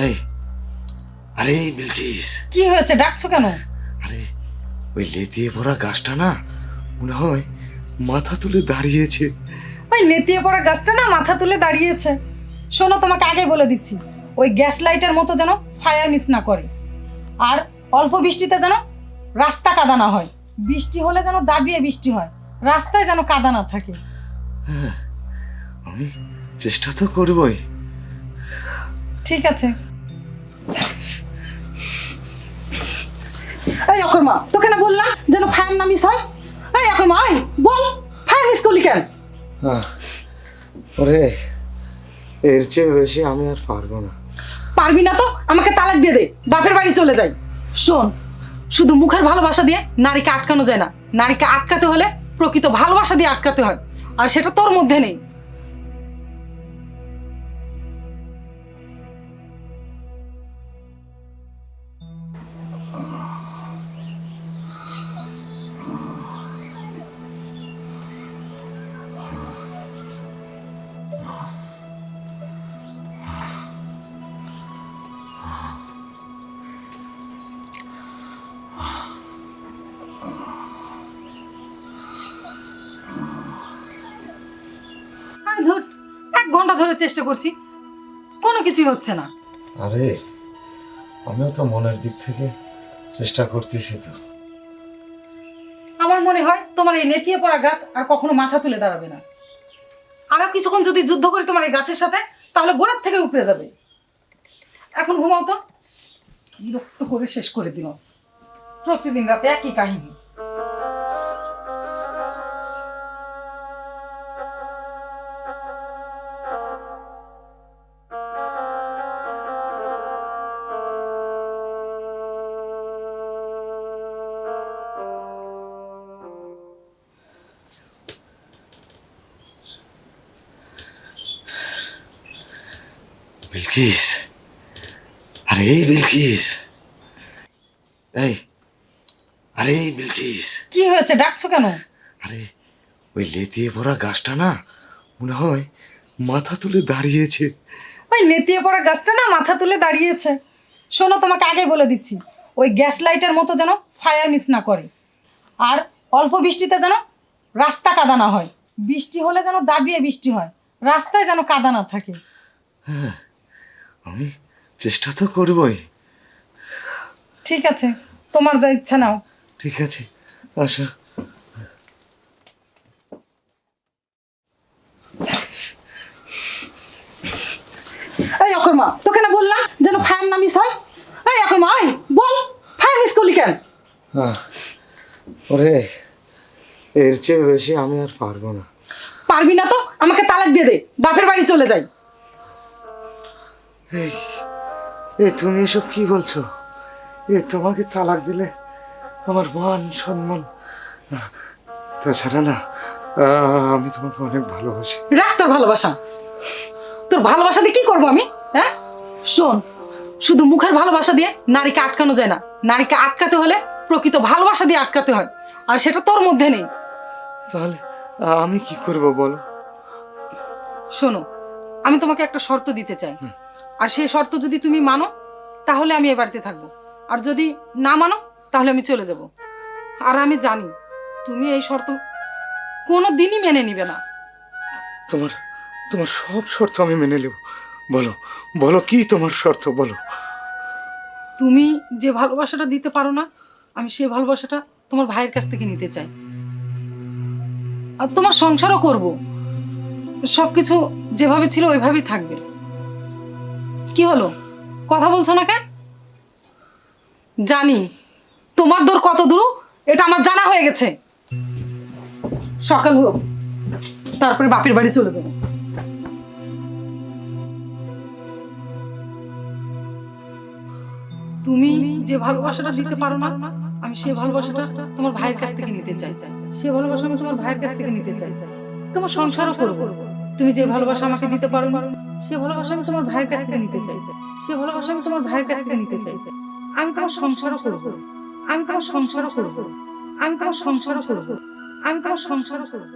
এই, আরে বিলকিস, কি হয়েছে, ডাকছো কেন? আরে ওই লেতিয়ে পড়া গাছটা না মনে হয় মাথা তুলে দাঁড়িয়েছে। ওই নেতিয়ে পড়া গাছটা না মাথা তুলে দাঁড়িয়েছে। শোনো, তোমাকে আগে বলে দিচ্ছি, ওই গ্যাস লাইটের মতো যেন ফায়ার মিস না করে, আর অল্প বৃষ্টিতে যেন রাস্তা কাদা না হয়। বৃষ্টি হলে যেন দাবিয়ে বৃষ্টি হয়, রাস্তায় যেন কাদা না থাকে। হ্যাঁ, আমি চেষ্টা তো করবই। ঠিক আছে। এই অকর্মা, তোকে না বললাম যেন ফায়ার না মিস হয়। এই অকর্মা, এই বল, ফায়ার মিস করলি কেন? ওরে, এর চেয়ে বেশি আমি আর পারবো না। পারবি না তো আমাকে তালাক দিয়ে দে, বাপের বাড়ি চলে যাই। শোন, শুধু মুখের ভালোবাসা দিয়ে নারীকে আটকানো যায় না। নারীকে আটকাতে হলে প্রকৃত ভালোবাসা দিয়ে আটকাতে হয়, আর সেটা তোর মধ্যে নেই। আরে ধুর, 1 ঘন্টা ধরে চেষ্টা করছি, কোনো কিছুই হচ্ছে না। আরে আমিও তো মনের দিক থেকে চেষ্টা করতেছি তো। আমার মনে হয় তোমার এই নেতিয়ে পড়া গাছ আর কখনো মাথা তুলে দাঁড়াবে না। আরো কিছুক্ষণ যদি যুদ্ধ করি তোমার এই গাছের সাথে, তাহলে গোড়ার থেকে উপড়ে যাবে। এখন ঘুমাও তো, বিরক্ত করে শেষ করে দিল। প্রতিদিন রাতে একই কাহিনী। বিলকিস, আরে এই বিলকিস, এই, আরে এই বিলকিস, কি হয়েছে, ডাকছো কেন? আরে ওই লেতিয়ে পড়া গাছটা না মনে হয় মাথা তুলে দাঁড়িয়েছে। ওই নেতিয়ে পড়া গাছটা না মাথা তুলে দাঁড়িয়েছে। শোনো, তোমাকে আগে বলে দিচ্ছি, ওই গ্যাস লাইটের মতো যেন ফায়ার মিস না করে, আর অল্প বৃষ্টিতে যেন রাস্তা কাদা না হয়। বৃষ্টি হলে যেন দাবিয়ে বৃষ্টি হয়, রাস্তায় যেন কাদা না থাকে। হ্যাঁ, আমি চেষ্টা তো করবই। ঠিক আছে, তোমার যা ইচ্ছা নাও। ঠিক আছে, আশা। এই অকর্মা, তোকে না বললাম যেন ফায়ার না মিস হয়। এই অকর্মা, এই বল, ফায়ার মিস করলি কেন? ওরে, এর চেয়ে বেশি আমি আর পারবো না। পারবি না তো আমাকে তালাক দিয়ে দে, বাপের বাড়ি চলে যাই। এই, এই তুমি এসব কি বলছো? তোমাকে তালাক দিলে আমার মান সম্মান, তাছাড়া না আমি তোমাকে অনেক ভালোবাসি। রাখ তোর ভালোবাসা। তোর ভালোবাসা দিয়ে কি করবো আমি? হ্যাঁ, শোন, শুধু মুখের ভালোবাসা দিয়ে নারীকে আটকানো যায় না। নারীকে আটকাতে হলে প্রকৃত ভালোবাসা দিয়ে আটকাতে হয়, আর সেটা তোর মধ্যে নেই। তাহলে আমি কি করব বলো? শোনো, আমি তোমাকে একটা শর্ত দিতে চাই, আর সেই শর্ত যদি তুমি মানো তাহলে আমি এ বাড়িতে থাকবো, আর যদি না মানো তাহলে আমি চলে যাব। আর আমি জানি তুমি এই শর্ত কোনো দিনই মেনে নিবে না। তোমার তোমার সব শর্ত আমি মেনে নেব। বলো বলো, কি তোমার শর্ত বলো। তুমি যে ভালোবাসাটা দিতে পারো না, আমি সেই ভালোবাসাটা তোমার ভাইয়ের কাছ থেকে নিতে চাই, আর তোমার সংসারও করব। সবকিছু যেভাবে ছিল ওইভাবেই থাকবে। কি হলো, কথা বলছো না কেন? জানি তোমার দূর কত দূর, এটা আমার জানা হয়ে গেছে। সকাল হোক, তারপরে বাপের বাড়ি চলে যাবো। তুমি যে ভালোবাসাটা দিতে পারো না, আমি সেই ভালোবাসাটা তোমার ভাইয়ের কাছ থেকে নিতে চাই। সেই ভালোবাসা আমি তোমার ভাইয়ের কাছ থেকে নিতে চাই, তোমার সংসারও করব। তুমি যে ভালোবাসা আমাকে দিতে পারো না, সেই ভালোবাসা আমি তোমার ভাইয়ের কাছ থেকে নিতে চাই। সেই ভালোবাসা আমি তোমার ভাইয়ের কাছ থেকে নিতে চাই। আমি তোমার সংসারও করব, আমি তোমার সংসারও করব, আমি তোমার সংসারও করব, আমি তোমার সংসারও করব।